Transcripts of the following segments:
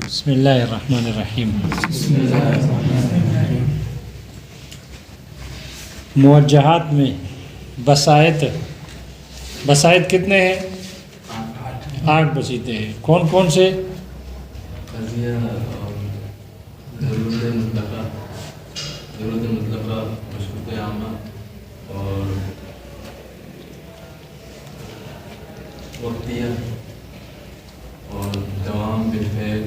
بسم اللہ الرحمن الرحیم۔ موجہات میں بسائط کتنے ہیں؟ 8 بسیطے ہیں۔ کون کون سے؟ قضیہ اور ضرورت مطلقہ، مشروط عامہ اور وقتیہ اور دوام بالفعل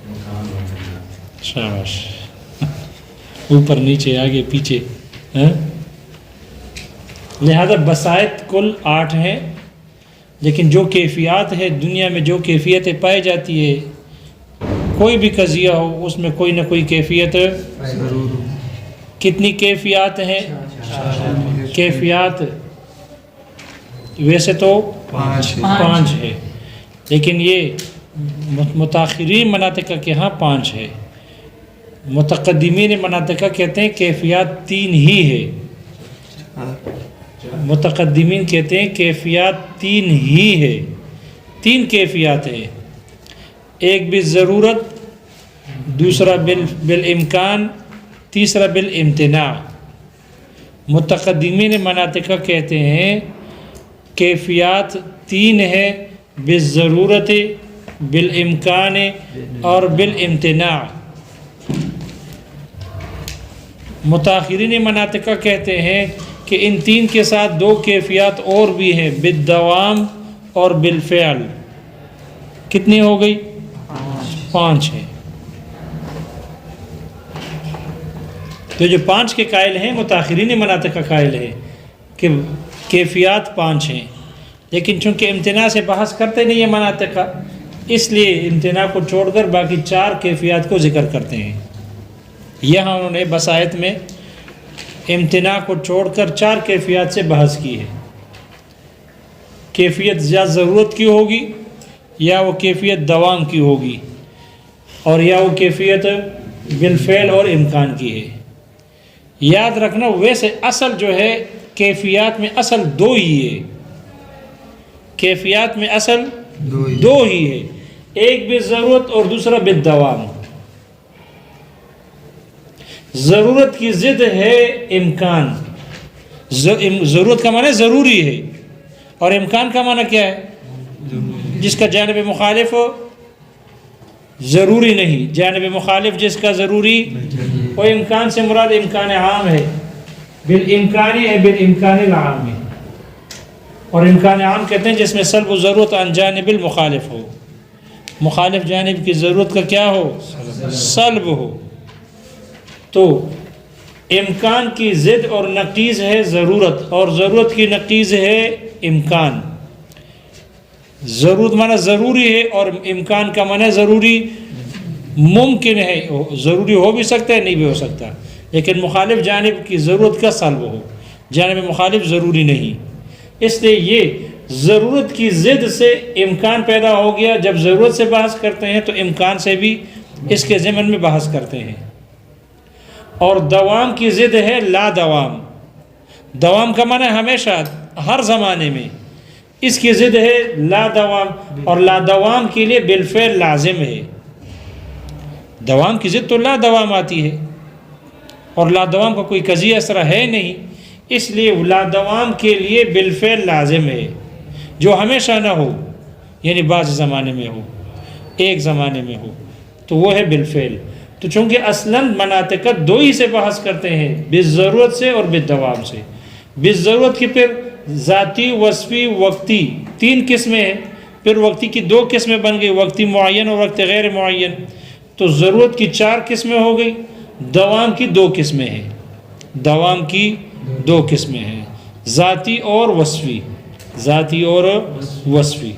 امکان اور جنات۔ شاباش، اوپر نیچے آگے پیچھے۔ لہذا بسائط کل 8 ہیں، لیکن جو کیفیات ہے دنیا میں، جو کیفیتیں پائی جاتی ہے، کوئی بھی قضیہ ہو اس میں کوئی نہ کوئی کیفیت ضرور۔ کتنی کیفیات ہیں؟ کیفیات ویسے تو 5 ہے، لیکن یہ متاخرین مناطق کے ہاں 5 ہے۔ متقدمین مناطق کہتے ہیں کیفیات 3 ہی ہے۔ متقدمین کہتے ہیں کیفیات 3 ہی ہے، 3 کیفیات ہے۔ ایک بالضرورت، دوسرا بالامکان، تیسرا بالامتناع۔ متقدمین مناطق کہتے ہیں کیفیات 3 ہے، بالضرورت، بالامکان اور بالامتناع۔ متاخرین مناطق کہتے ہیں کہ ان 3 کے ساتھ 2 کیفیات اور بھی ہیں، بالدوام اور بالفعل۔ کتنی ہو گئی؟ 5 ہے۔ تو جو 5 کے قائل ہیں متاخرین مناطق کا قائل ہے کہ کیفیات 5 ہیں، لیکن چونکہ امتناع سے بحث کرتے نہیں ہیں مناطق کا، اس لیے امتناع کو چھوڑ کر باقی 4 کیفیات کو ذکر کرتے ہیں۔ یہاں انہوں نے بسائط میں امتناع کو چھوڑ کر 4 کیفیات سے بحث کی ہے۔ کیفیت یا ضرورت کی ہوگی، یا وہ کیفیت دوام کی ہوگی، اور یا وہ کیفیت بالفعل اور امکان کی ہے۔ یاد رکھنا ویسے اصل جو ہے کیفیات میں اصل 2 ہی ہے۔ کیفیات میں اصل 2 ہی ہے، ایک بالضرورت اور دوسرا بالدوام۔ ضرورت کی ضد ہے امکان۔ ضرورت کا معنی ضروری ہے، اور امکان کا معنی کیا ہے؟ جس کا جانب مخالف ہو ضروری نہیں، جانب مخالف جس کا ضروری۔ وہ امکان سے مراد امکان عام ہے، بالامکان ہے، بالامکان العام ہے۔ اور امکان عام کہتے ہیں جس میں سلب و ضرورت عن جانب المخالف ہو، مخالف جانب کی ضرورت کا کیا ہو؟ سلب ہو۔ تو امکان کی ضد اور نقیض ہے ضرورت، اور ضرورت کی نقیض ہے امکان۔ ضرورت معنی ضروری ہے، اور امکان کا معنی ضروری ممکن ہے، ضروری ہو بھی سکتا ہے، نہیں بھی ہو سکتا، لیکن مخالف جانب کی ضرورت کا سلب ہو، جانب مخالف ضروری نہیں۔ اس لیے یہ ضرورت کی ضد سے امکان پیدا ہو گیا۔ جب ضرورت سے بحث کرتے ہیں تو امکان سے بھی اس کے ضمن میں بحث کرتے ہیں۔ اور دوام کی ضد ہے لا دوام۔ دوام کا معنی ہمیشہ، ہر زمانے میں، اس کی ضد ہے لا دوام، اور لا دوام کے لیے بالفعل لازم ہے۔ دوام کی ضد تو لا دوام آتی ہے، اور لا دوام کا کوئی قضیہ اس طرح ہے نہیں، اس لیے لا دوام کے لیے بالفعل لازم ہے، جو ہمیشہ نہ ہو، یعنی بعض زمانے میں ہو، ایک زمانے میں ہو، تو وہ ہے بالفعل۔ تو چونکہ اصلاً مناطق 2 ہی سے بحث کرتے ہیں، بالضرورت سے اور بالدوام سے۔ بالضرورت کی پھر ذاتی، وصفی، وقتی 3 قسمیں ہیں، پھر وقتی کی 2 قسمیں بن گئی، وقتی معین اور وقت غیر معین۔ تو ضرورت کی 4 قسمیں ہو گئی، دوام کی 2 قسمیں ہیں۔ دوام کی 2 قسمیں ہیں، ذاتی اور وصفی، ذاتی اور وصفی۔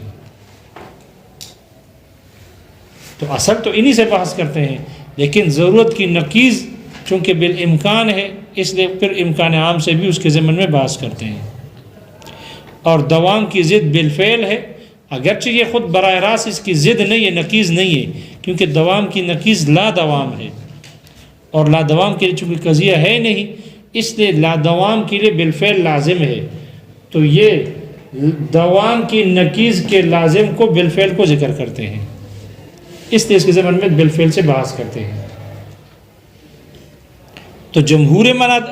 تو اصل تو انہی سے بحث کرتے ہیں، لیکن ضرورت کی نقیض چونکہ بالامکان ہے، اس لیے پھر امکان عام سے بھی اس کے ضمن میں بحث کرتے ہیں۔ اور دوام کی ضد بالفعل ہے، اگرچہ یہ خود براہ راست اس کی ضد نہیں ہے، نقیض نہیں ہے، کیونکہ دوام کی نقیض لا دوام ہے، اور لا دوام کے لیے چونکہ قضیہ ہے نہیں، اس لیے لا دوام کے لیے بالفعل لازم ہے۔ تو یہ دوام کی نقیض کے لازم کو بالفعل کو ذکر کرتے ہیں۔ اس لیے اس کے ضمن میں بالفعل سے بحث کرتے ہیں. تو جمہور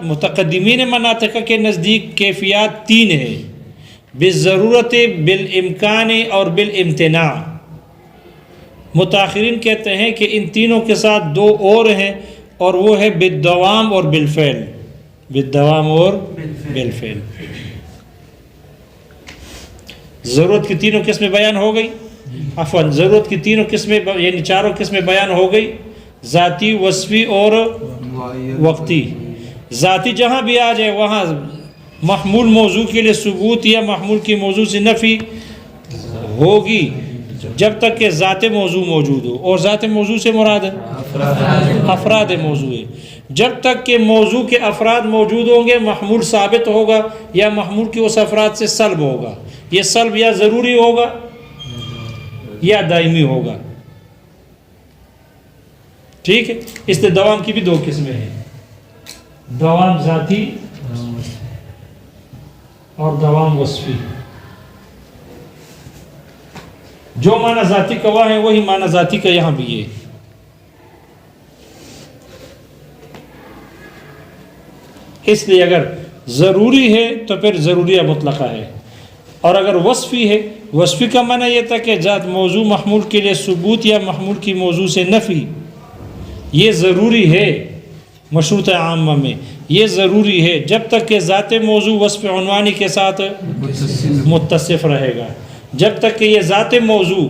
متقدمین مناطق کے نزدیک کیفیات 3 ہیں: بالضرورت، بالامکان اور بالامتناع. متاخرین کہتے ہیں کہ ان تینوں کے ساتھ 2 اور ہیں، اور وہ ہے بالدوام اور بالفعل. بالدوام اور بالفعل. ضرورت کی تینوں قسمیں بیان ہو گئی. ضرورت کی تینوں قسمیں یعنی 4 قسمیں بیان ہو گئی: ذاتی، وصفی اور وقتی. ذاتی جہاں بھی آ جائے وہاں محمول موضوع کے لیے ثبوت یا محمول کی موضوع سے نفی ہوگی جب تک کہ ذات موضوع موجود ہو. اور ذات موضوع سے مراد افراد موضوع ہے. جب تک کہ موضوع کے افراد موجود ہوں گے محمول ثابت ہوگا یا محمول کے اس افراد سے سلب ہوگا. یہ سلب یا ضروری ہوگا یا دائمی ہوگا. ٹھیک ہے. اس لیے دوام کی بھی 2 قسمیں ہیں: دوام ذاتی اور دوام وصفی. جو معنی ذاتی کا وہاں ہے وہی معنی ذاتی کا یہاں بھی ہے. اس لیے اگر ضروری ہے تو پھر ضروریہ مطلقہ ہے، اور اگر وصفی ہے، وصفی کا معنی یہ تھا کہ ذات موضوع محمول کے لیے ثبوت یا محمول کی موضوع سے نفی. یہ ضروری ہے مشروط عامہ میں، یہ ضروری ہے جب تک کہ ذات موضوع وصف عنوانی کے ساتھ متصف رہے گا. جب تک کہ یہ ذات موضوع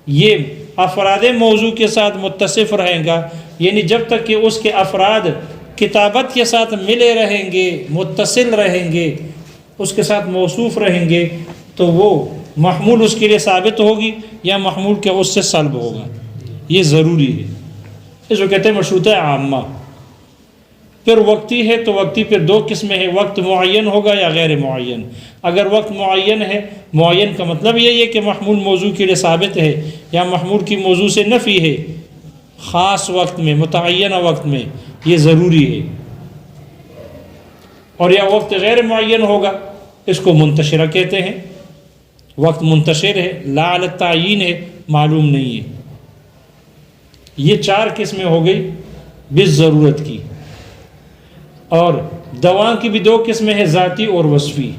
یہ افراد موضوع کے ساتھ متصف رہے گا، یعنی جب تک کہ اس کے افراد کتابت کے ساتھ ملے رہیں گے، متصل رہیں گے، اس کے ساتھ موصوف رہیں گے، تو وہ محمول اس کے لیے ثابت ہوگی یا محمول کے اس سے سلب ہوگا. یہ ضروری ہے. اس کو کہتے ہیں مشروط عامہ. پھر وقتی ہے تو وقتی پھر 2 قسمیں ہیں: وقت معین ہوگا یا غیر معین. اگر وقت معین ہے، معین کا مطلب یہ ہے کہ محمول موضوع کے لیے ثابت ہے یا محمول کی موضوع سے نفی ہے، خاص وقت میں، متعینہ وقت میں، یہ ضروری ہے. اور یا وقت غیر معین ہوگا، اس کو منتشرہ کہتے ہیں. وقت منتشر ہے، لا علی التعیین ہے، معلوم نہیں ہے. یہ 4 قسمیں ہو گئی بالضرورت کی. اور دوام کی بھی 2 قسمیں ہیں: ذاتی اور وصفی.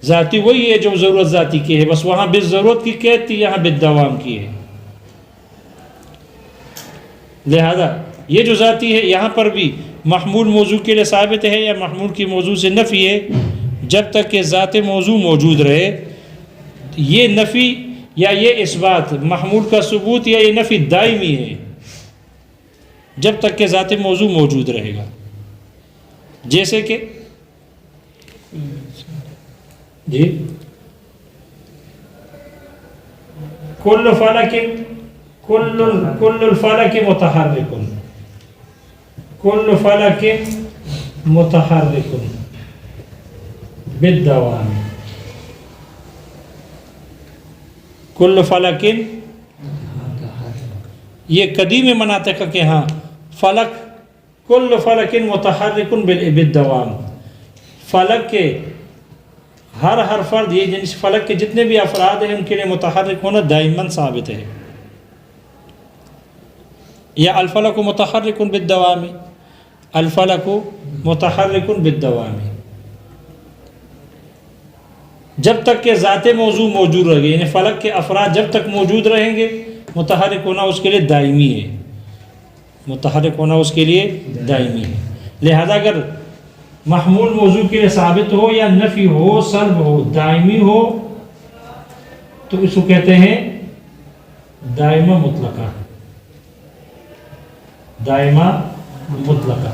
ذاتی وہی ہے جو ضرورت ذاتی کی ہے، بس وہاں بالضرورت کی قید تھی، یہاں بالدوام کی ہے. لہذا یہ جو ذاتی ہے یہاں پر بھی محمول موضوع کے لیے ثابت ہے یا محمول کی موضوع سے نفی ہے جب تک کہ ذات موضوع موجود رہے. یہ نفی یا یہ اثبات، محمول کا ثبوت یا یہ نفی دائمی ہے جب تک کہ ذات موضوع موجود رہے گا. جیسے کہ جی کل فلک کل الفلک متحرک، کل فلک متحرک بالدوام. کل فلک یہ قدیم مناطق کے ہاں فلک، کل فلک متحرک بالدوام. فلک کے ہر فرد، یہ جن فلک کے جتنے بھی افراد ہیں ان کے لیے متحرک ہونا دائماً ثابت ہے. یا الفلک متحرک بالدوام، الفلک متحرک بالدوام. جب تک کہ ذات موضوع موجود رہے گی، یعنی فلک کے افراد جب تک موجود رہیں گے متحرک ہونا اس کے لیے دائمی ہے. متحرک ہونا اس کے لیے دائمی ہے. لہذا اگر محمول موضوع کے لیے ثابت ہو یا نفی ہو، سلب ہو، دائمی ہو، تو اس کو کہتے ہیں دائمہ مطلقہ. دائمہ مطلقہ.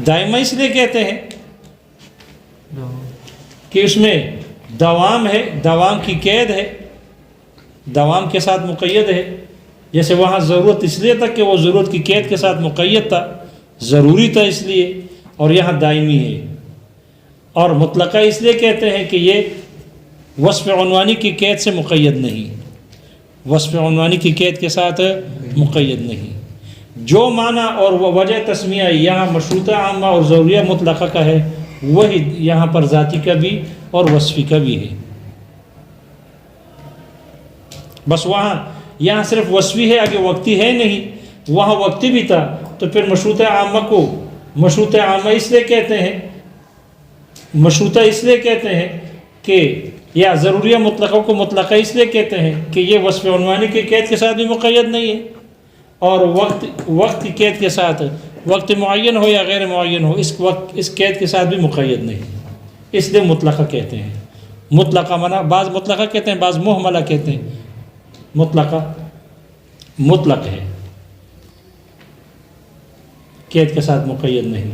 دائمہ اس لیے کہتے ہیں کہ اس میں دوام ہے، دوام کی قید ہے، دوام کے ساتھ مقید ہے. جیسے وہاں ضرورت اس لیے تھا کہ وہ ضرورت کی قید کے ساتھ مقید تھا، ضروری تھا اس لیے، اور یہاں دائمی ہے. اور مطلقہ اس لیے کہتے ہیں کہ یہ وصف عنوانی کی قید سے مقید نہیں، وصف عنوانی کی قید کے ساتھ مقید نہیں. جو معنی اور وجہ تسمیہ یہاں مشروطہ عامہ اور ضروریہ مطلقہ کا ہے وہی یہاں پر ذاتی کا بھی اور وصفی کا بھی ہے. بس وہاں یہاں صرف وصفی ہے، آگے وقتی ہے نہیں، وہاں وقتی بھی تھا، تو پھر مشروط عامہ کو مشروط عامہ اس لیے کہتے ہیں، مشروطہ اس لیے کہتے ہیں کہ یا ضروریہ مطلقہ کو مطلقہ اس لیے کہتے ہیں کہ یہ وصف عنوانی کی قید کے ساتھ بھی مقید نہیں ہے، اور وقت کی قید کے ساتھ وقت معین ہو یا غیر معین ہو اس قید کے ساتھ بھی مقید نہیں، اس لیے مطلقہ کہتے ہیں۔ مطلقہ معنی بعض مطلقہ کہتے ہیں، بعض محملہ کہتے ہیں۔ مطلقہ مطلق ہے، قید کے ساتھ مقید نہیں،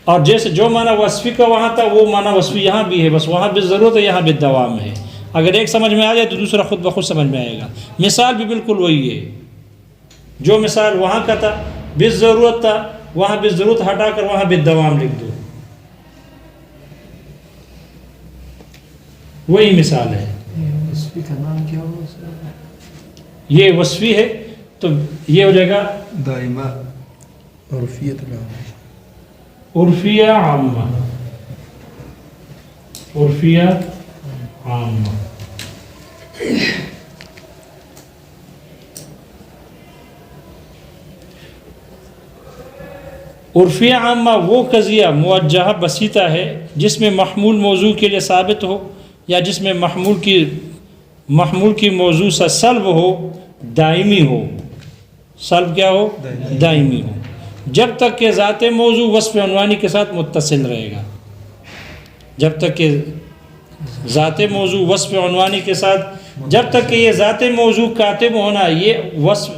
اور جیسے جو معنی وصفی کا وہاں تھا وہ معنی وصفی یہاں بھی ہے، بس وہاں بالضرورت ہے، یہاں بالدوام ہے۔ اگر ایک سمجھ میں آ جائے تو دوسرا خود بخود سمجھ میں آئے گا۔ مثال بھی بالکل وہی ہے، جو مثال وہاں کا تھا بالضرورت تھا، وہاں بالضرورت ہٹا کر وہاں بالدوام لکھ دو، وہی مثال ہے۔ وصفی کا نام کیا ہوا سر؟ یہ وصفی ہے تو یہ ہو جائے گا دائمہ عرفیت العام، عرفیہ عامہ، عرفیہ عامہ۔ عرفیہ عامہ وہ قضیہ موجہہ بسیطہ ہے جس میں محمول موضوع کے لیے ثابت ہو، یا جس میں محمول کی موضوع سے سلب ہو، دائمی ہو۔ سلب کیا ہو؟ دائمی ہو، جب تک کہ ذات موضوع وصف عنوانی کے ساتھ متصل رہے گا۔ جب تک کہ ذات موضوع وصف عنوانی کے ساتھ، جب تک کہ یہ ذات موضوع کاتب ہونا، یہ وصف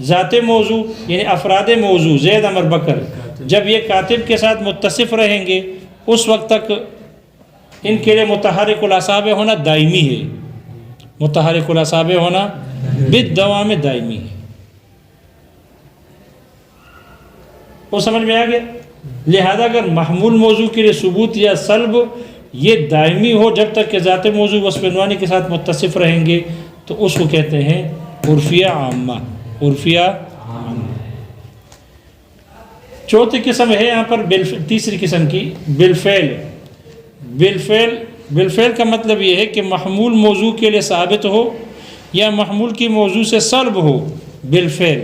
ذات موضوع یعنی افراد موضوع زید عمر بکر، جب یہ کاتب کے ساتھ متصف رہیں گے اس وقت تک ان کے لیے متحرک الاعصاب ہونا دائمی ہے۔ متحرک الاعصاب ہونا بالدوام دائمی ہے۔ وہ سمجھ میں آ گیا؟ لہذا اگر محمول موضوع کے لیے ثبوت یا سلب یہ دائمی ہو جب تک کہ ذات موضوع وصف عنوانی کے ساتھ متصف رہیں گے تو اس کو کہتے ہیں عرفیہ عامہ۔ عرفیہ عامہ۔ چوتھی قسم ہے یہاں پر تیسری قسم کی بالفعل۔ بالفعل کا مطلب یہ ہے کہ محمول موضوع کے لیے ثابت ہو یا محمول کی موضوع سے سلب ہو بالفعل،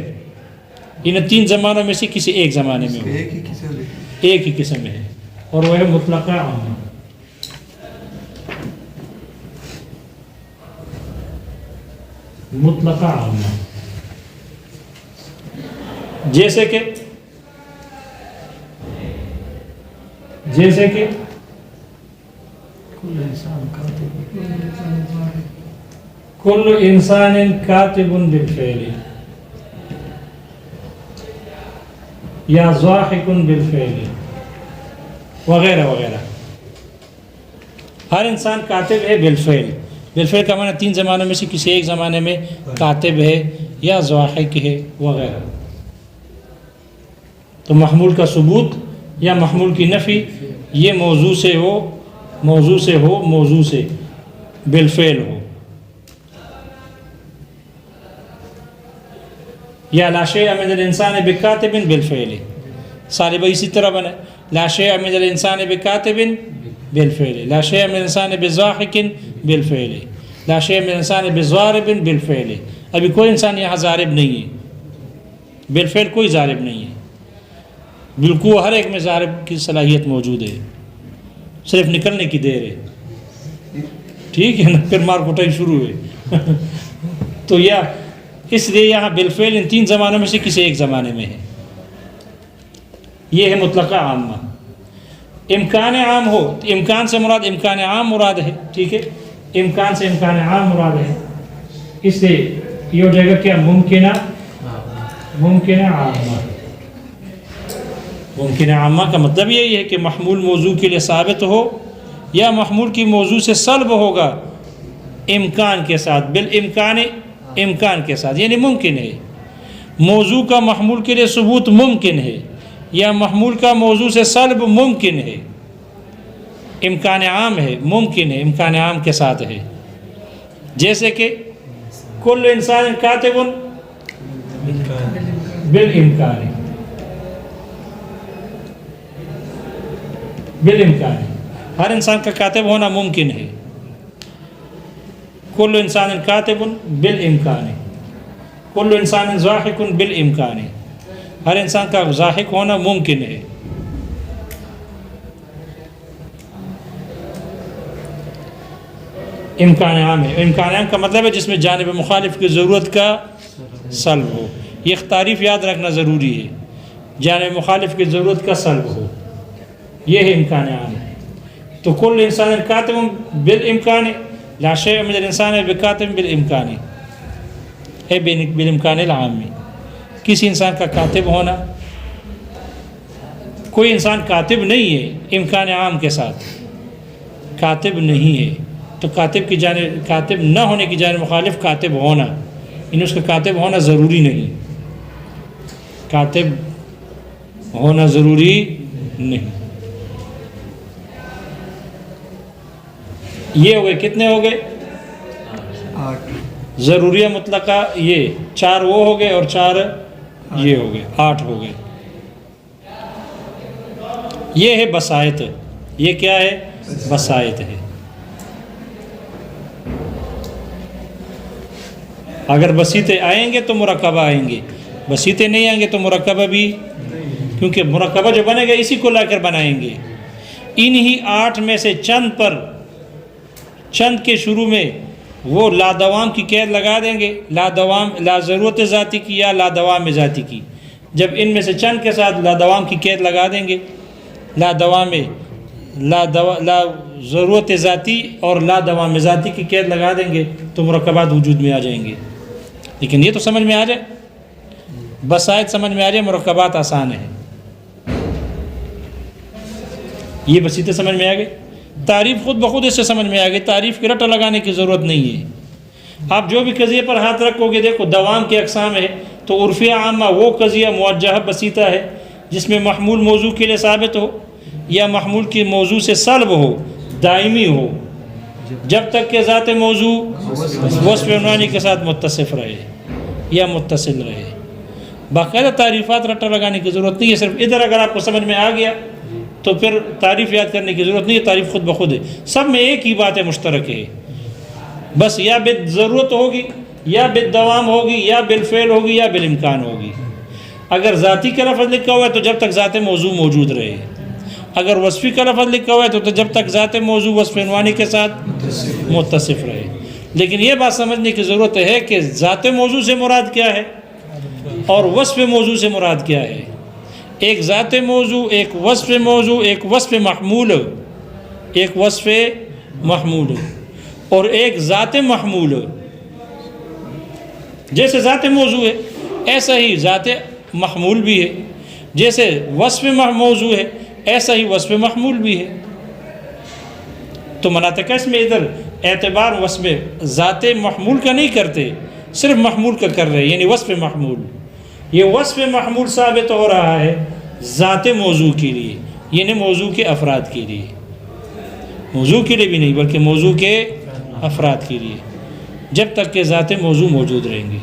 ان تین زمانوں میں سے کسی ایک زمانے میں ہو، ایک ہی قسم ہے، اور وہ ہے مطلقہ عامہ۔ مطلقہ عامہ جیسے کہ کل انسان کاتب بالفعل یا ضاحک بالفعل وغیرہ وغیرہ۔ ہر انسان کاتب ہے بالفعل۔ بالفعل کا معنی تین زمانوں میں سے کسی ایک زمانے میں کاتب ہے یا ضاحک ہے وغیرہ۔ تو محمول کا ثبوت یا محمول کی نفی یہ موضوع سے بالفعل ہو، یا لا شیء من الانسان بکاتب بالفعل۔ صالبہ اسی طرح بنا لا شیء من الانسان بکاتب بالفعل، لا شیء من الانسان بضاحک بالفعل، لا شیء من الانسان بضارب بالفعل۔ ابھی کوئی انسان یہاں ضارب نہیں ہے، بالفعل کوئی ضارب نہیں ہے، بالکل ہر ایک میں ضارب کی صلاحیت موجود ہے، صرف نکلنے کی دیر ہے۔ ٹھیک ہے نا؟ پھر مار کٹائی شروع ہے۔ تو اس لیے یہاں بالفعل ان تین زمانوں میں سے کسی ایک زمانے میں ہے۔ یہ ہے مطلقہ عامہ۔ امکان عام ہو تو امکان سے مراد امکان عام مراد ہے، ٹھیک ہے؟ امکان سے امکان عام مراد ہے، اس سے یہ ہو جائے گا کیا؟ ممکنہ عامہ۔ ممکنہ عامہ کا مطلب یہی ہے کہ محمول موضوع کے لیے ثابت ہو یا محمول کی موضوع سے سلب ہوگا امکان کے ساتھ، بالامکان امکان کے ساتھ، یعنی ممکن ہے۔ موضوع کا محمول کے لیے ثبوت ممکن ہے یا محمول کا موضوع سے سلب ممکن ہے، امکان عام ہے، ممکن ہے، امکان عام کے ساتھ ہے۔ جیسے کہ کل انسان کاتب بالامکان، بالامکان ہر انسان کا کاتب ہونا ممکن ہے۔ کل انسان کاتب بالامکان، کل انسان ضاحک بالامکان، ہر انسان کا ضاحک ہونا ممکن ہے۔ امکان عام ہے، امکان عام کا مطلب ہے جس میں جانب مخالف کی ضرورت کا سلب ہو، یہ تعریف یاد رکھنا ضروری ہے، جانب مخالف کی ضرورت کا سلب ہو، یہ ہے امکان عام۔ تو کل انسان کاتب بالامکان لا شیء من الانسان بکاتب بالامکان ہے بالامکان العام، کسی انسان کا کاتب ہونا، کوئی انسان کاتب نہیں ہے امکان عام کے ساتھ، کاتب نہیں ہے، تو کاتب کی جانب، کاتب نہ ہونے کی جانب مخالف کاتب ہونا، یعنی اس کا کاتب ہونا ضروری نہیں، کاتب ہونا ضروری نہیں۔ یہ ہو گئے، کتنے ہو گئے؟ 8۔ ضروریہ مطلقہ یہ 4 وہ ہو گئے اور 4 یہ ہو گئے، 8 ہو گئے۔ یہ ہے بسائط، یہ کیا ہے؟ بسائط ہے۔ اگر بسیطے آئیں گے تو مرکبہ آئیں گے، بسیطے نہیں آئیں گے تو مرکبہ بھی، کیونکہ مرکبہ جو بنے گا اسی کو لا کر بنائیں گے۔ انہی 8 میں سے چند پر، چند کے شروع میں وہ لادوام کی قید لگا دیں گے، لادوام، لا ضرورت ذاتی کی یا لادوام ذاتی کی، جب ان میں سے چند کے ساتھ لادوام کی قید لگا دیں گے، لادوام، لا ضرورت ذاتی اور لادوام ذاتی کی قید لگا دیں گے تو مرکبات وجود میں آ جائیں گے۔ لیکن یہ تو سمجھ میں آ جائے، بسائط سمجھ میں آ جائے، مرکبات آسان ہیں، یہ بسیطے سمجھ میں آ گئے۔ تعریف خود بخود اس سے سمجھ میں آ گئی، تعریف کی رٹا لگانے کی ضرورت نہیں ہے۔ آپ جو بھی قضیے پر ہاتھ رکھو گے، دیکھو دوام کے اقسام ہے، تو عرفیہ عامہ وہ قضیہ موجہ بسیطہ ہے جس میں محمول موضوع کے لیے ثابت ہو یا محمول کی موضوع سے سلب ہو، دائمی ہو، جب تک کہ ذات موضوع وصف عنوانی کے ساتھ متصف رہے یا متصل رہے۔ باقاعدہ تعریفات رٹا لگانے کی ضرورت نہیں ہے، صرف ادھر اگر آپ کو سمجھ میں آ گیا تو پھر تعریف یاد کرنے کی ضرورت نہیں ہے، تعریف خود بخود ہے، سب میں ایک ہی بات ہے مشترک ہے، بس یا بالضرورت ہوگی یا بالدوام ہوگی یا بالفعل ہوگی یا بالامکان ہوگی۔ اگر ذاتی کا لفظ لکھا ہوا ہے تو جب تک ذات موضوع موجود رہے، اگر وصفی کا لفظ لکھا ہوا ہے تو جب تک ذات موضوع وصف عنوانی کے ساتھ متصف رہے۔ لیکن یہ بات سمجھنے کی ضرورت ہے کہ ذات موضوع سے مراد کیا ہے اور وصف موضوع سے مراد کیا ہے۔ ایک ذات موضوع، ایک وصف موضوع، ایک وصف محمول، ایک وصف محمول اور ایک ذات محمول۔ جیسے ذات موضوع ہے ایسا ہی ذات محمول بھی ہے، جیسے وصف موضوع ہے ایسا ہی وصف محمول بھی ہے۔ تو مناطق اس میں ادھر اعتبار وصف ذات محمول کا نہیں کرتے، صرف محمول کا کر رہے، یعنی وصف محمول۔ یہ وصف محمول ثابت ہو رہا ہے ذات موضوع کے لیے، یعنی موضوع کے افراد کے لیے، موضوع کے لیے بھی نہیں بلکہ موضوع کے افراد کے لیے، جب تک کہ ذات موضوع موجود رہیں گے۔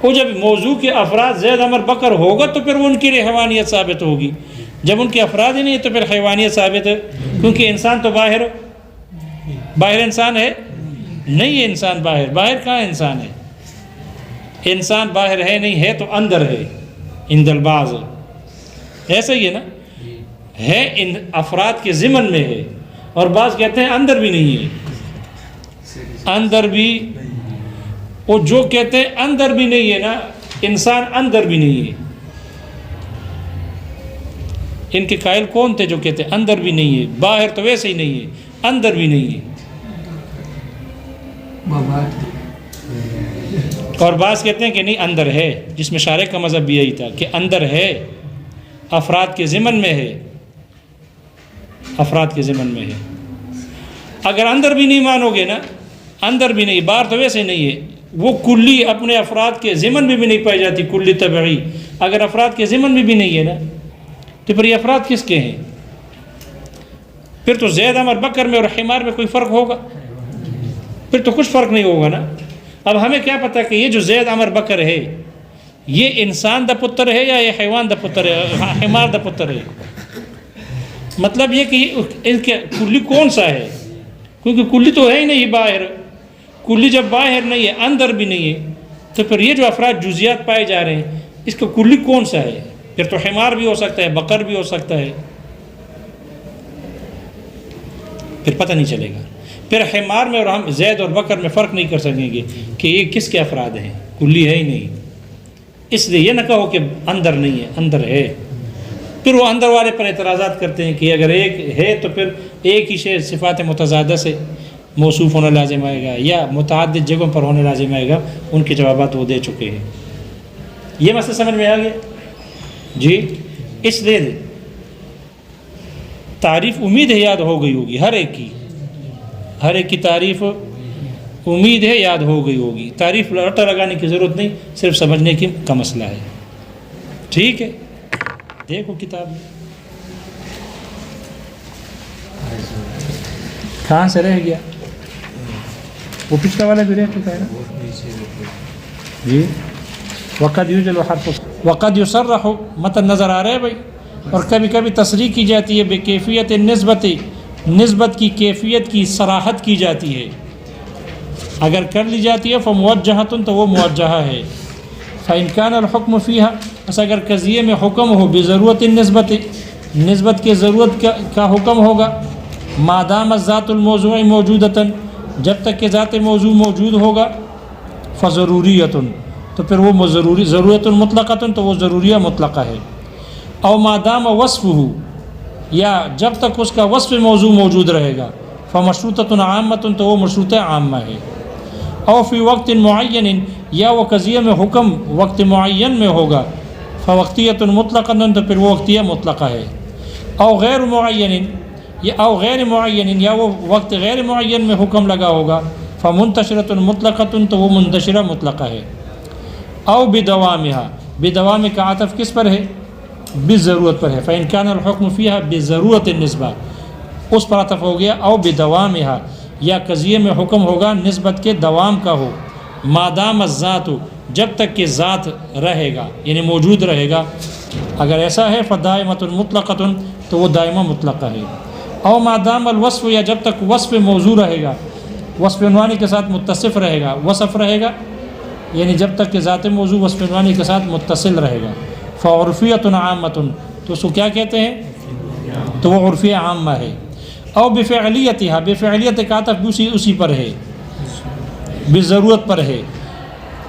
اور جب موضوع کے افراد زید عمر بکر ہوگا تو پھر وہ ان کے لیے حیوانیت ثابت ہوگی، جب ان کے افراد ہی نہیں تو پھر حیوانیت ثابت ہے، کیونکہ انسان تو باہر انسان ہے نہیں ہے، انسان باہر کہاں انسان ہے؟ انسان باہر ہے نہیں، ہے تو اندر ہے، عند البعض ایسا ہی ہے نا، ہے ان افراد کے ضمن میں ہے، اور بعض کہتے ہیں اندر بھی نہیں ہے، اندر بھی، وہ جو کہتے ہیں اندر بھی نہیں ہے نا، انسان اندر بھی نہیں ہے۔ ان کے قائل کون تھے جو کہتے ہیں اندر بھی نہیں ہے؟ باہر تو ویسے ہی نہیں ہے، اندر بھی نہیں ہے۔ اور بعض کہتے ہیں کہ نہیں اندر ہے، جس میں شارح کا مذہب بھی یہی تھا کہ اندر ہے، افراد کے ضمن میں ہے، افراد کے ضمن میں ہے۔ اگر اندر بھی نہیں مانو گے نا، اندر بھی نہیں، باہر تو ویسے نہیں ہے، وہ کلی اپنے افراد کے ضمن میں بھی نہیں پائی جاتی، کلی طبعی اگر افراد کے ضمن میں بھی نہیں ہے نا تو پھر یہ افراد کس کے ہیں؟ پھر تو زید عمر بکر میں اور حمار میں کوئی فرق ہوگا؟ پھر تو کچھ فرق نہیں ہوگا نا۔ اب ہمیں کیا پتہ کہ یہ جو زید عمر بکر ہے یہ انسان دا پتر ہے یا یہ حیوان دا پتر ہے، حمار دا پتر ہے؟ مطلب یہ کہ ان کے کلی کون سا ہے، کیونکہ کلی تو ہے ہی نہیں باہر، کلی جب باہر نہیں ہے اندر بھی نہیں ہے تو پھر یہ جو افراد جزیات پائے جا رہے ہیں اس کا کلی کون سا ہے؟ پھر تو حمار بھی ہو سکتا ہے، بقر بھی ہو سکتا ہے، پھر پتہ نہیں چلے گا. پھر حمار میں اور ہم زید اور بکر میں فرق نہیں کر سکیں گے کہ یہ کس کے افراد ہیں، کلی ہے ہی نہیں. اس لیے یہ نہ کہو کہ اندر نہیں ہے، اندر ہے. پھر وہ اندر والے پر اعتراضات کرتے ہیں کہ اگر ایک ہے تو پھر ایک ہی شے صفات متضادہ سے موصوف ہونا لازم آئے گا یا متعدد جگہوں پر ہونے لازم آئے گا. ان کے جوابات وہ دے چکے ہیں. یہ مسئلہ سمجھ میں آ گیا جی؟ اس لیے تعریف امید ہے یاد ہو گئی ہوگی ہر ایک کی تعریف امید ہے یاد ہو گئی ہوگی. تعریف رٹا لگانے کی ضرورت نہیں، صرف سمجھنے کی کا مسئلہ ہے. ٹھیک ہے، دیکھو کتاب میں کہاں سے رہ گیا، وہ پچھلا والا بھی رہ چکا ہے نا جی. وقد یوجل حرف وقد یصرح متن نظر آ رہا ہے بھائی. اور کبھی کبھی تصریح کی جاتی ہے بکیفیت نسبت کی کیفیت کی صراحت کی جاتی ہے. اگر کر لی جاتی ہے فموجہۃ تو وہ موجہہ ہے. فإن كان الحکم فیہا بس اگر قضیے میں حکم ہو بضرورت نسبت کے ضرورت کا حکم ہوگا ما دام ذات الموضوع موجودتاً جب تک کہ ذات موضوع موجود ہوگا فضروریۃ تو پھر وہ ضرورت مطلقۃ تو وہ ضروریہ مطلقہ ہے. او ما دام وصفہ یا جب تک اس کا وصف موضوع موجود رہے گا فمشروطۃ عامۃ تو وہ مشروط عامہ ہے. او فی وقت معین یا وہ قضیے میں حکم وقت معین میں ہوگا فوقتیۃ مطلقۃ تو پھر وہ وقتیہ مطلقہ ہے. او غیر معین یا وہ وقت غیر معین میں حکم لگا ہوگا فمنتشرۃ مطلقۃ تو وہ منتشرہ مطلقہ ہے. او بدوام کا عطف کس پر ہے؟ بضرورت پر ہے. فإن كان الحکم فیہا بضرورت النسبہ اس پر عطف ہو گیا. او بدوامہا یا قضیے میں حکم ہوگا نسبت کے دوام کا ہو مادام الذات جب تک کہ ذات رہے گا یعنی موجود رہے گا. اگر ایسا ہے فدائمۃ مطلقۃ تو وہ دائمہ مطلقہ ہے. او مادام الوصف یا جب تک وصف موضوع رہے گا، وصف عنوانی کے ساتھ متصف رہے گا، وصف رہے گا یعنی جب تک کہ ذات موضوع وصف عنوانی کے ساتھ متصل رہے گا فعرفیۃ عامۃ تو اس کو کیا کہتے ہیں؟ تو وہ عرفیہ عامہ ہے. او بفعلیتہا بفعلیت کا عطف بھی اسی پر ہے، بضرورت پر ہے.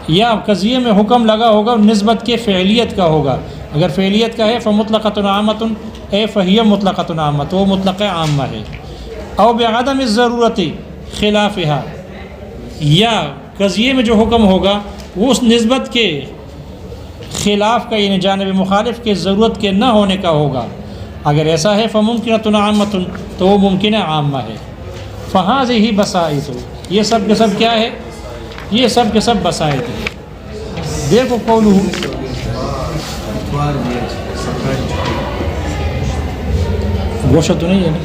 یا قضیے میں حکم لگا ہوگا نسبت کے فعلیت کا ہوگا. اگر فعلیت کا ہے فمطلقۃ عامۃ اے فہی مطلقۃ عامۃ وہ مطلق عامہ ہے. او بعدم الضرورت خلافہا یا قضیے میں جو حکم ہوگا وہ اس نسبت کے خلاف کا یعنی جانب مخالف کے ضرورت کے نہ ہونے کا ہوگا. اگر ایسا ہے فممکنۃ عامۃ تو وہ ممکن عامہ ہے. فہذہ بسائط یہ سب کے سب کیا ہے؟ یہ سب کے سب بسائط ہے. دیکھو قولہ گوشت تو نہیں ہے نا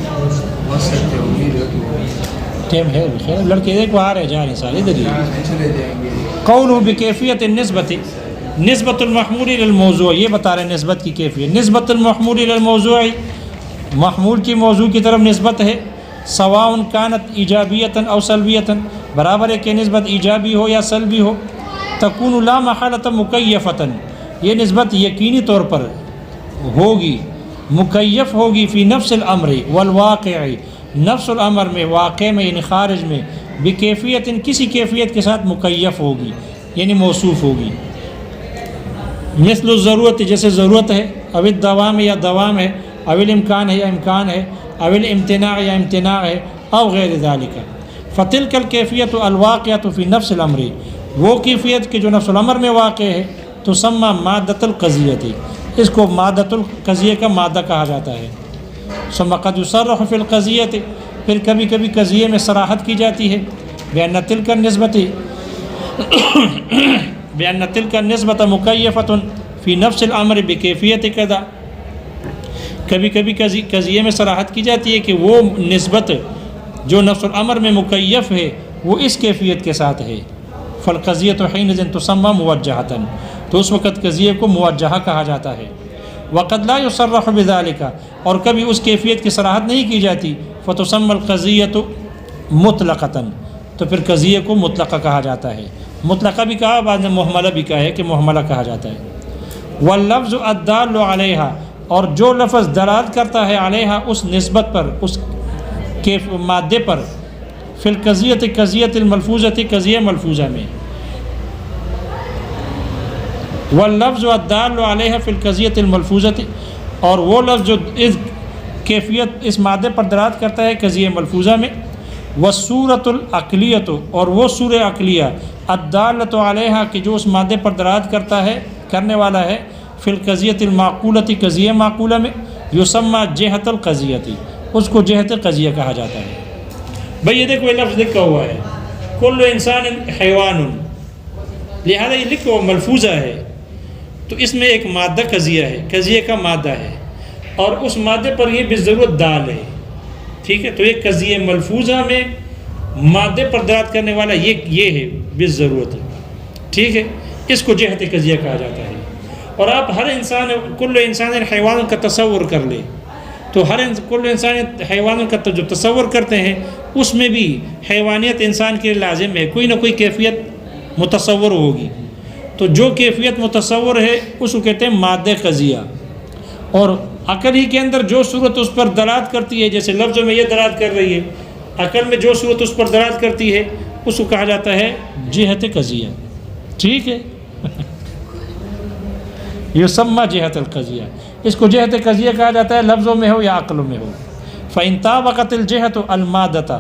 ٹیم ہے خیر لڑکے دیکھو آ رہے جا رہے سارے ادھر ہی. قولہ بکیفیت النسبت نسبت المحمول الی الموضوع یہ بتا رہے ہیں نسبت کی کیفیت. نسبت المحمول الی الموضوع محمول کی موضوع کی طرف نسبت ہے سواء کانت ایجابیۃ او سلبیۃ برابر ہے کہ نسبت ایجابی ہو یا سلبی ہو. تکون لا محالۃ مکیفۃ یہ نسبت یقینی طور پر ہوگی مکیف ہوگی فی نفس الامر والواقع نفس الامر میں واقع میں یعنی خارج میں بکیفیت کسی کیفیت کے ساتھ مکیف ہوگی یعنی موصوف ہوگی. مثل الضرورت جیسے ضرورت ہے، او الدوام یا دوام ہے، او الامکان ہے یا امکان ہے، او الامتناع یا امتناع ہے، او غیر ذالک. فتلک الکیفیت الواقعۃ فی نفس الامر وہ کیفیت کہ جو نفس الامر میں واقع ہے تسمى مادۃ القضیۃ اس کو مادۃ القضیہ کا مادہ کہا جاتا ہے. ثم قد یصرح فی القضیۃ پھر کبھی کبھی قضیے میں صراحت کی جاتی ہے بأن تلک النسبۃ مکیفۃ فی نفس الامر بکیفیت کذا کبھی کبھی قضیے میں صراحت کی جاتی ہے کہ وہ نسبت جو نفس الامر میں مکیف ہے وہ اس کیفیت کے ساتھ ہے. فالقضیۃ حینئذ تسمى موجہۃ تو اس وقت قضیے کو موجہہ کہا جاتا ہے. وقد لا یصرح بذلک اور کبھی اس کیفیت کی صراحت نہیں کی جاتی فتسمى القضیۃ مطلقۃ تو پھر قضیے کو مطلقہ کہا جاتا ہے. مطلقہ بھی کہا، بعد میں محملہ بھی کہا ہے کہ محملہ کہا جاتا ہے. واللفظ الدال علیہا، اور جو لفظ دلالت کرتا ہے علیہا اس نسبت پر، اس کے مادے پر، فی القضیۃ قضیۃ الملفوظۃ قضیہ ملفوظہ میں. واللفظ الدال علیہا فی القضیۃ الملفوظۃ، اور وہ لفظ جو اس کیفیت اس مادے پر دلالت کرتا ہے قضیہ ملفوظہ میں. والصورۃ العقلیۃ، اور وہ صورہ عقلیہ الدالۃ علیہا کہ جو اس مادے پر دلالت کرتا ہے، کرنے والا ہے، فی القضیۃ المعقولۃ قضیہ معقولہ میں، یسمى جہۃ القضیۃ، اس کو جہت قضیہ کہا جاتا ہے. بھئی یہ دیکھو یہ لفظ لکھا ہوا ہے کل انسان حیوان، لہذا یہ لکھا ہوا ملفوظہ ہے، تو اس میں ایک مادہ قضیہ ہے، قضیہ کا مادہ ہے، اور اس مادے پر یہ بالضرورت دال ہے. ٹھیک ہے، تو یہ قضیہ ملفوظہ میں مادے پر دلالت کرنے والا یہ ہے بالضرورت. ٹھیک ہے، اس کو جہت قضیہ کہا جاتا ہے. اور آپ ہر انسان کل انسان حیوان کا تصور کر لیں تو کل انسان حیوان کا جو تصور کرتے ہیں اس میں بھی حیوانیت انسان کے لازم ہے، کوئی نہ کوئی کیفیت متصور ہوگی. تو جو کیفیت متصور ہے اس کو کہتے ہیں مادہ قضیہ. اور عقل ہی کے اندر جو صورت اس پر دلالت کرتی ہے، جیسے لفظوں میں یہ دلالت کر رہی ہے، عقل میں جو صورت اس پر دلالت کرتی ہے اس کو کہا جاتا ہے جہت قضیہ. ٹھیک ہے، یسمى جہت القضیہ، اس کو جہت قضیہ کہا جاتا ہے، لفظوں میں ہو یا عقلوں میں ہو. فإن طابقت الجہت المادۃ،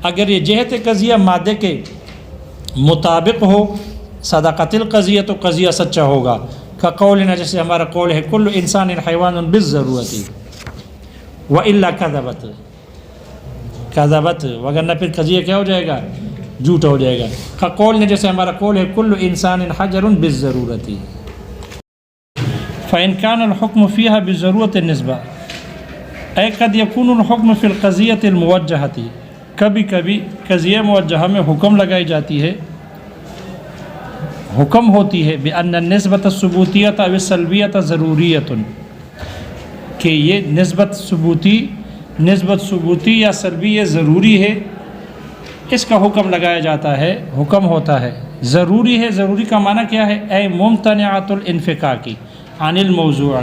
اگر یہ جہت قضیہ مادے کے مطابق ہو، صدقت القضیہ، تو قضیہ سچا ہوگا. کا قولنا، جیسے ہمارا قول ہے کل انسان حیوان بالضرورت، وإلا کذبت، وگرنہ پھر قضیہ کیا ہو جائے گا؟ جھوٹا ہو جائے گا. کا قول نے، جیسے ہمارا قول ہے کل انسان حجر بالضرورت. فإن كان الحكم فيها بضرورة النسبة، أي قد يكون الحكم في القضية الموجهة، کبھی کبھی قضیہ موجہہ میں حکم لگائی جاتی ہے، حکم ہوتی ہے بأن النسبة الثبوتية أو السلبية ضرورية، کہ یہ نسبت ثبوتی یا سلبی یہ ضروری ہے، اس کا حکم لگایا جاتا ہے، حکم ہوتا ہے. ضروری ہے، ضروری کا معنی کیا ہے؟ اے ممتنعۃ الانفکاک عن الموضوع،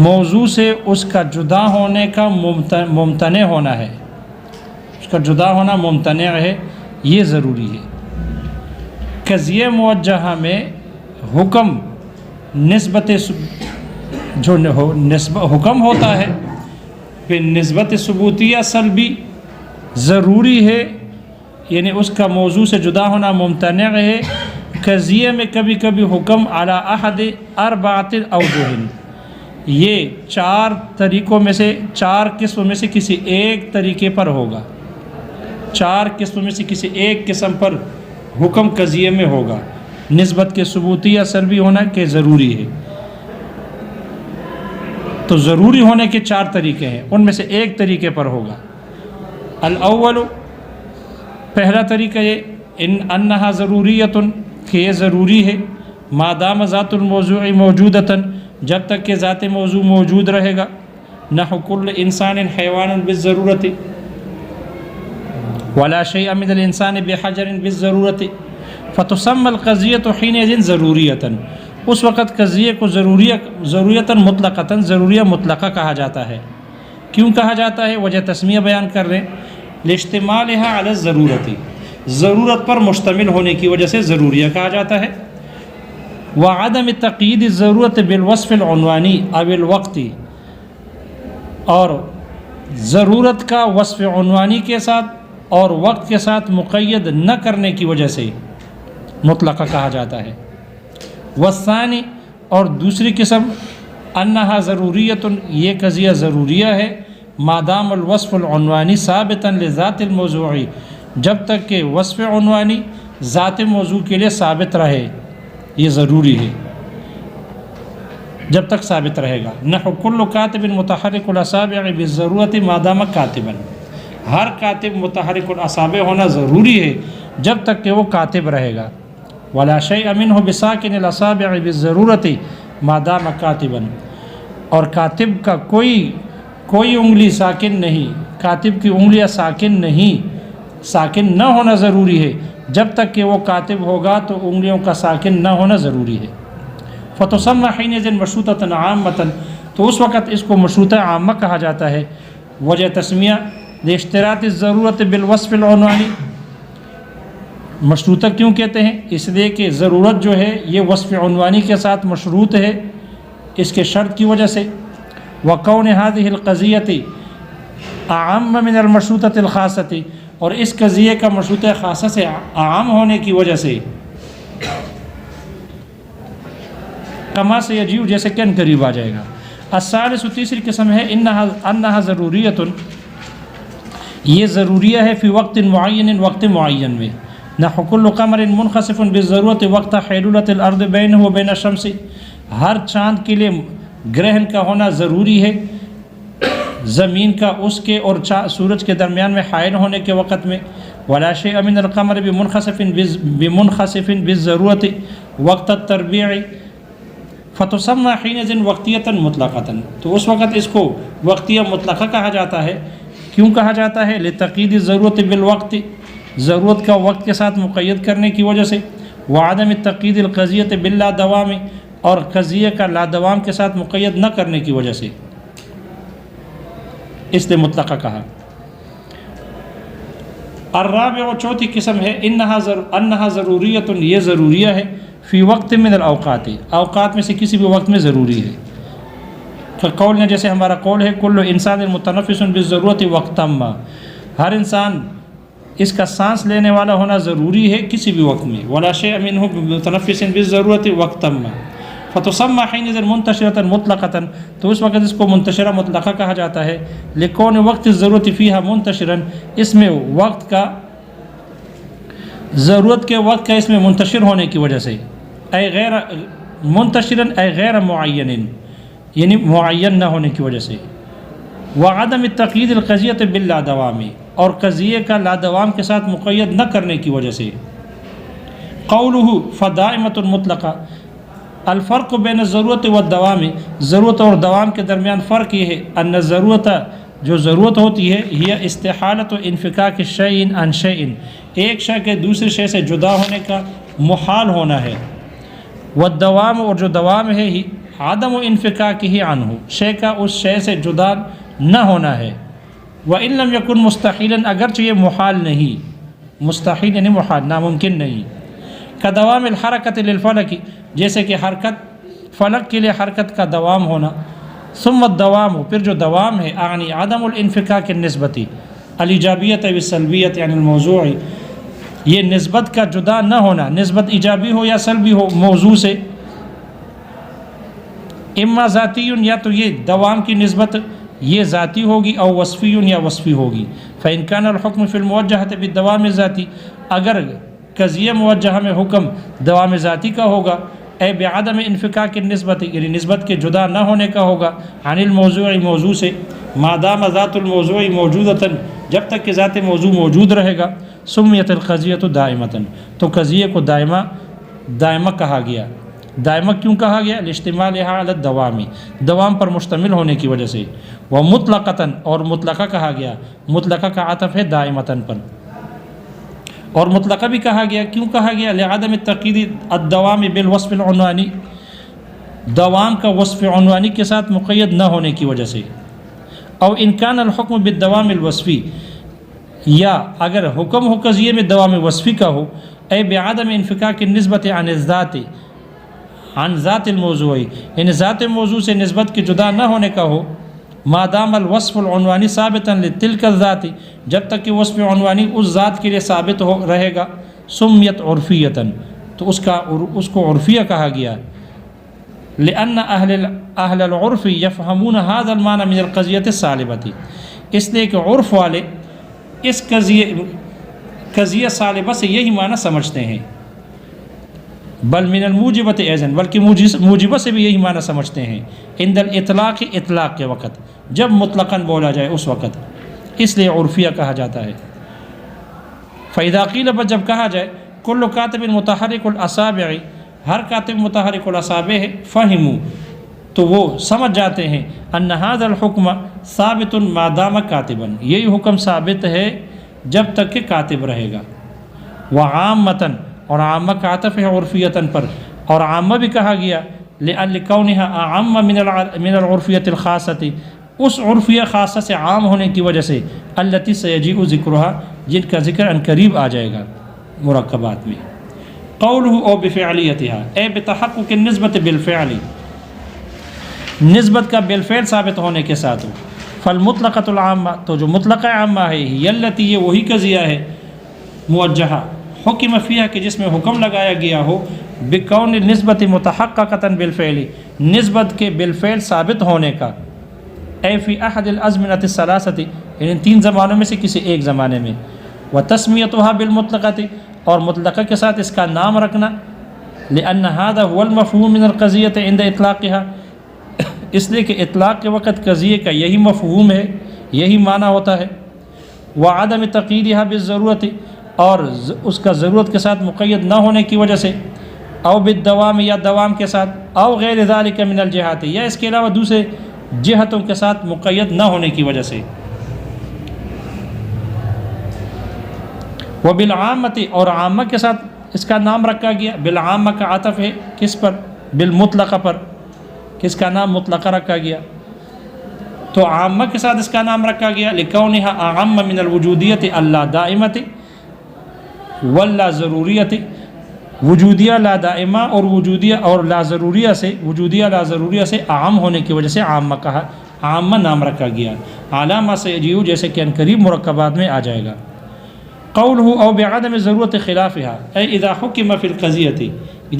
موضوع سے اس کا جدا ہونے کا ممتنع ہونا ہے، اس کا جدا ہونا ممتنع ہے، یہ ضروری ہے. قضیہ موجہہ میں حکم نسبت جو حکم ہوتا ہے کہ نسبت ثبوتیہ سلبی ضروری ہے، یعنی اس کا موضوع سے جدا ہونا ممتنع ہے. قضیے میں کبھی کبھی حکم علی احد اربعۃ اوجہ، یہ 4 طریقوں میں سے، 4 قسم میں سے کسی ایک طریقے پر ہوگا، 4 قسم میں سے کسی ایک قسم پر حکم قضیے میں ہوگا. نسبت کے ثبوتی یا سلبی ہونا کہ ضروری ہے، تو ضروری ہونے کے 4 طریقے ہیں، ان میں سے ایک طریقے پر ہوگا. الاول، پہلا طریقہ یہ انہا ضروریۃ، کہ یہ ضروری ہے، ما دام ذات الموضوع موجودتاً، جب تک کہ ذات موضوع موجود رہے گا. نحو کل انسان حیوان بالضرورت، ولا شیء من الانسان بحجر بالضرورت، فتسمى القضیۃ حینئذ ضروریۃ، اس وقت قضیے کو ضروریتاً مطلقتاً ضروریہ مطلقہ کہا جاتا ہے. کیوں کہا جاتا ہے؟ وجہ تسمیہ بیان کر رہے ہیں. لاجتماعها علی الضرورت، ضرورت پر مشتمل ہونے کی وجہ سے ضروریہ کہا جاتا ہے. وعدم تقیید الضرورت بالوصف العنوانی او الوقتی، اور ضرورت کا وصف عنوانی کے ساتھ اور وقت کے ساتھ مقید نہ کرنے کی وجہ سے مطلقہ کہا جاتا ہے. والثانی، اور دوسری قسم انہا ضروریۃ، یہ قضیہ ضروریہ ہے، مادام الوصف العنوانی ثابتا لذات الموضوع، جب تک کہ وصف عنوانی ذات موضوع کے لیے ثابت رہے، یہ ضروری ہے جب تک ثابت رہے گا. نحو کل کاتب متحرک الاصابع بالضرورت مادام کاتبا، ہر کاتب متحرک الاصابع ہونا ضروری ہے جب تک کہ وہ کاتب رہے گا. ولا شیء منہ بساکن الاصابع بالضرورت مادام کاتبا، اور کاتب کا کوئی انگلی ساکن نہیں، کاتب کی انگلیاں ساکن نہیں ساکن نہ ہونا ضروری ہے، جب تک کہ وہ کاتب ہوگا تو انگلیوں کا ساکن نہ ہونا ضروری ہے۔ فتسمى حينئذ مشروطة عامة، تو اس وقت اس کو مشروطہ عامہ کہا جاتا ہے۔ وجہ تسمیہ لاشتراط الضرورت بالوصف العنوانی، مشروطہ کیوں کہتے ہیں؟ اس لیے کہ ضرورت جو ہے یہ وصف عنوانی کے ساتھ مشروط ہے، اس کے شرط کی وجہ سے۔ وَقَوْنِ هذه الْقَضِيَّةِ أَعَمَّ مِنَ الْمَشْرُوطَةِ الْخَاصَّةِ، اور اس قضیے کا مشروطہ خاصہ سے عام ہونے کی وجہ سے، کما سے یجیو، جیسے کہ ان قریب آ جائے گا۔ الثالث، تیسری قسم ہے انہا ضروریت، یہ ضروریہ ہے فی وقت معین، وقت معین میں۔ نحو کل قمر منخسف بالضرورت وقت حیلولۃ الارض بینہ و بین الشمس، ہر چاند کے لیے گرہن کا ہونا ضروری ہے زمین کا اس کے اور سورج کے درمیان میں حائل ہونے کے وقت میں۔ ولا شیء من القمر بمنخسف بالضرورت وقت التربیع فتسمى حينئذ وقتیۃ مطلقۃ، تو اس وقت اس کو وقتیہ مطلقہ کہا جاتا ہے۔ کیوں کہا جاتا ہے؟ لتقید الضرورت بالوقت، ضرورت کا وقت کے ساتھ مقید کرنے کی وجہ سے۔ وعدم التقید القضیۃ باللا دوام، اور قضیے کا لادوام کے ساتھ مقید نہ کرنے کی وجہ سے، اس لیے مطلقہ کہا۔ الرابع، چوتھی قسم ہے انہا ضروریت، یہ ضروریہ ہے فی وقت من الاوقات، اوقات میں سے کسی بھی وقت میں ضروری ہے۔ قول نے، جیسے ہمارا قول ہے کل انسان متنفس بالضرورت وقتا ما، ہر انسان اس کا سانس لینے والا ہونا ضروری ہے کسی بھی وقت میں۔ ولا شیء منہ متنفس بالضرورت وقتا ما فتسمى حينئذ منتشرة مطلقة، تو اس وقت اس کو منتشرہ مطلقہ کہا جاتا ہے۔ لکون وقت الضرورت فیہا منتشرا، اس میں وقت کا، ضرورت کے وقت کا اس میں منتشر ہونے کی وجہ سے، اے غیر منتشرا اے غیر معین، یعنی معین نہ ہونے کی وجہ سے۔ وعدم التقید القضیۃ باللا دوام، اور قضیے کا لادوام کے ساتھ مقید نہ کرنے کی وجہ سے۔ قولہ فدائمۃ مطلقہ، الفرق بین الضرورت والدوام، ضرورت اور دوام کے درمیان فرق یہ ہے، ان ضرورت، جو ضرورت ہوتی ہے، یہ استحالۃ انفکاک شیء عن شیء، ایک شے کے دوسرے شے سے جدا ہونے کا محال ہونا ہے۔ والدوام، اور جو دوام ہے، ہی عدم انفکاکہ عنہ، شے کا اس شے سے جدا نہ ہونا ہے۔ وَإِن لَمْ يَكُنْ مُسْتَحِيلًا، اگرچہ یہ محال نہیں، مستحیل یعنی محال، ناممکن نہیں۔ کدوام الحرکت للفلک، جیسے کہ حرکت، فلک کے لیے حرکت کا دوام ہونا۔ ثم الدوام، پھر جو دوام ہے، اعنی عدم الانفکاک النسبتی الایجابیت والسلبیت عن الموضوع، یہ نسبت کا جدا نہ ہونا، نسبت ایجابی ہو یا سلبی ہو موضوع سے۔ اما ذاتی، یا تو یہ دوام کی نسبت یہ ذاتی ہوگی، او وصفی یا وصفی ہوگی۔ فإن كان الحكم في الموجہۃ بالدوام الذاتی، اگر قضیہ موجہہ میں حکم دوام ذاتی کا ہوگا، اے بعدم انفکاک النسبت، یعنی نسبت کے جدا نہ ہونے کا ہوگا، عن الموضوع، موضوع سے، ما دام ذات الموضوع موجودۃ، جب تک کہ ذات موضوع موجود رہے گا، سمیت القضیۃ دائمۃ، تو قضیے کو دائمہ کہا گیا۔ دائمہ کیوں کہا گیا؟ لاشتمالها علی الدوام، دوام پر مشتمل ہونے کی وجہ سے۔ ومطلقۃ، اور مطلقہ کہا گیا، مطلقہ کا عطف ہے دائمۃ پر۔ اور مطلقہ بھی کہا گیا، کیوں کہا گیا؟ لعدم التقید الدوام بالوصف العنوانی، دوام کا وصف عنوانی کے ساتھ مقید نہ ہونے کی وجہ سے۔ او ان کان الحکم بالدوام الوصفی، یا اگر حکم ہو قضیے میں دوام وصفی کا ہو، اے بعدم انفکاک النسبت عن الذات، عن ذات الموضوع، یعنی ذات موضوع سے نسبت کے جدا نہ ہونے کا ہو، ما دام الوصف العنوانی ثابتا لتلک الذات، جب تک کہ وصف عنوانی اس ذات کے لیے ثابت رہے گا، سمیت عرفیتا، تو اس کو عرفیہ کہا گیا۔ لأن اہل العرف یفہمون هذا المعنى من القضیۃ السالبۃ، اس لیے کہ عرف والے اس قضیہ سالبہ سے یہی معنی سمجھتے ہیں۔ بل من الموجبۃ ایضا، بلکہ موجبہ سے بھی یہی معنی سمجھتے ہیں۔ عند الاطلاق، اطلاق کے وقت، جب مطلقاً بولا جائے اس وقت، اس لیے عرفیہ کہا جاتا ہے۔ فإذا قیل، بس جب کہا جائے کل کاتب متحرک الاصابع، ہر کاتب متحرک الاصابع ہے، فہموا، تو وہ سمجھ جاتے ہیں، ان هذا الحکم ثابت ما دام کاتبا، یہی حکم ثابت ہے جب تک کہ کاتب رہے گا۔ وعامتاً اور عامہ کا عطف ہے عرفیتاً پر، اور عامہ بھی کہا گیا لِكَوْنِهَا أَعَمَّ من العرفیۃ الخاصۃ، اس عرفیہ خاصہ سے عام ہونے کی وجہ سے، التي سيجيء ذکرها، جن کا ذکر ان قریب آ جائے گا مرکبات میں۔ قوله او بفعلیتها، اے بتحقق النسبت بالفعل، نسبت کا بالفعل ثابت ہونے کے ساتھ ہو۔ فالمطلقۃ العامہ، تو جو مطلقہ عامہ ہے، هي التي، یہ وہی قضیہ ہے، موجہہ حکم فیہا، کہ جس میں حکم لگایا گیا ہو، بکون النسبت متحققۃ بالفعل، نسبت کے بالفعل ثابت ہونے کا، اے فی احد الازمنۃ الثلاثۃ، ان تین زمانوں میں سے کسی ایک زمانے میں، وتسمیتها بالمطلقۃ، اور مطلقہ کے ساتھ اس کا نام رکھنا، لأن هذا هو المفهوم من القضیۃ عند اطلاقها، اس لیے کہ اطلاق کے وقت قضیے کا یہی مفہوم ہے، یہی معنی ہوتا ہے۔ وعدم تقییدها بالضرورت، اور اس کا ضرورت کے ساتھ مقید نہ ہونے کی وجہ سے، او بالدوام، یا دوام کے ساتھ، او غیر ذالک من الجہات، یا اس کے علاوہ دوسرے جہتوں کے ساتھ مقید نہ ہونے کی وجہ سے۔ وبالعامۃ، اور عامہ کے ساتھ اس کا نام رکھا گیا، بالعامہ کا عطف ہے کس پر؟ بالمطلقہ پر، کس کا نام مطلقہ رکھا گیا، تو عامہ کے ساتھ اس کا نام رکھا گیا لکونها اعم من الوجودیت اللا دائمت واللا ضروریت، وجودیہ لا دائمہ اور وجودیہ اور لا ضروریہ سے، وجودیہ لا ضروریہ سے اعم ہونے کی وجہ سے عامہ کہا، عامہ نام رکھا گیا، علامہ سے جیو، جیسے کہ ان قریب مرکبات میں آ جائے گا۔ قولہ او بعدم ضرورت خلافها، اے اذا حکم فی القضیۃ،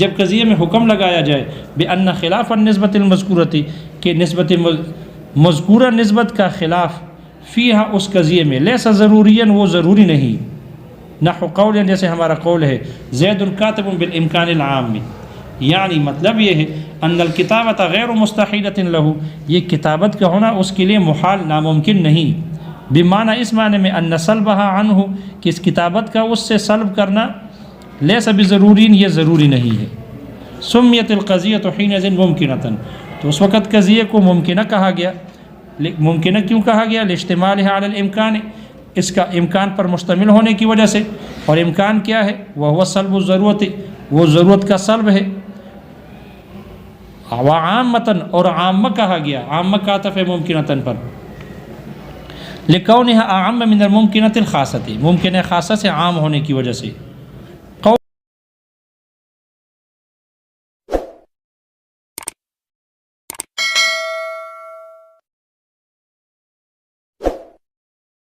جب قضیے میں حکم لگایا جائے، بان خلاف النسبت المذکورۃ، کہ نسبت مذکورہ نسبت کا خلاف، فیہا اس قضیے میں، لیسا ضروریاً، وہ ضروری نہیں، نحو قول، جیسے ہمارا قول ہے، زید کاتب بالامکان العام، یعنی مطلب یہ ہے ان الکتابۃ غیر مستحیلۃ لہ، یہ کتابت کا ہونا اس کے لیے محال، ناممکن نہیں، بمعنی، اس معنی میں، ان سلبها عنہ، کہ اس کتابت کا اس سے سلب کرنا، لیس بضرورین، یہ ضروری نہیں ہے۔ سمیت القضیۃ حینئذ ممکنۃ، تو اس وقت قضیے کو ممکنہ کہا گیا، ممکنہ کیوں کہا گیا؟ لاجتماعها علی الامکان، اس کا امکان پر مشتمل ہونے کی وجہ سے، اور امکان کیا ہے؟ وہو سلب الضرورت، وہ ضرورت کا سلب ہے۔ وعامۃ، اور عامہ کہا گیا، عامہ کا عطف ہے ممکنۃ پر، لکونها اعم من الممکنۃ الخاصۃ، ممکن خاصہ سے عام ہونے کی وجہ سے۔